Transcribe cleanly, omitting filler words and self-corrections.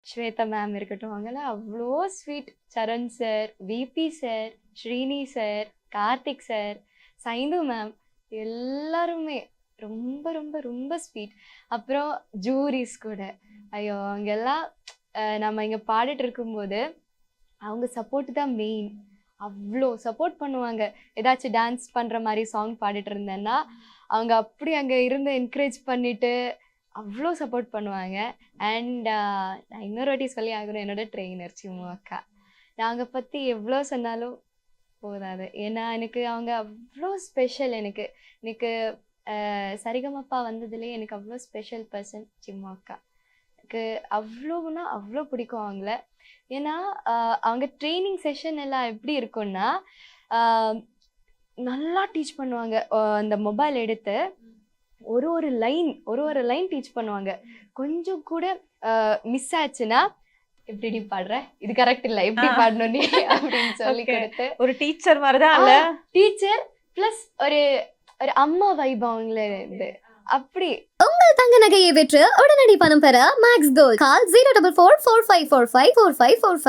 Shweta ma'am இருக்கட்டும், அவங்கெல்லாம் அவ்வளோ sweet. Saran sir, VP sir, Srini sir, Karthik sir, Saindhu ma'am, எல்லாருமே ரொம்ப ரொம்ப ரொம்ப ஸ்வீட். அப்புறம் ஜூரிஸ் கூட, ஐயோ அங்கெல்லாம் நம்ம இங்கே பாடிட்டு இருக்கும்போது அவங்க சப்போர்ட் தான் மெயின். அவ்வளோ சப்போர்ட் பண்ணுவாங்க. ஏதாச்சும் டான்ஸ் பண்ணுற மாதிரி சாங் பாடிட்டு இருந்தேன்னா அவங்க அப்படி அங்கே இருந்து என்கரேஜ் பண்ணிட்டு அவ்வளோ சப்போர்ட் பண்ணுவாங்க. அண்ட் நான் இன்னொரு வாட்டி சொல்லி ஆகணும், என்னோட ட்ரெயினர் சிம்மு அக்கா. நாங்கள் பற்றி எவ்வளோ சொன்னாலும் போதாது. ஏன்னா எனக்கு அவங்க அவ்வளோ ஸ்பெஷல். எனக்கு எனக்கு சரிகமப்பா வந்ததுலேயே எனக்கு அவ்வளோ ஸ்பெஷல் பர்சன் சிம்மு அக்கா. எனக்கு அவ்வளோனா அவ்வளோ பிடிக்கும் அவங்கள. ஏன்னா அவங்க ட்ரைனிங் செஷன் எல்லாம் எப்படி இருக்கும்னா நல்லா டீச் பண்ணுவாங்க. அந்த மொபைல் எடுத்து ஒரு லைன் டீச் பண்ணுவாங்க. கொஞ்சம் கூட மிஸ் ஆச்சுன்னா எப்படி பாடுற, இது கரெக்ட் இல்லை, எப்படி பாடணும் நீ அப்படின்னு சொல்லி கொடுத்து ஒரு டீச்சர் மாதிரிதான் இல்ல, டீச்சர் பிளஸ் ஒரு ஒரு அம்மா வைப் அவங்கள இருந்து. அப்படி உங்கள் தங்க நகையை விற்று உடனடி பணம் பெற மேக்ஸ் கோல்ட் கால் 04445454545.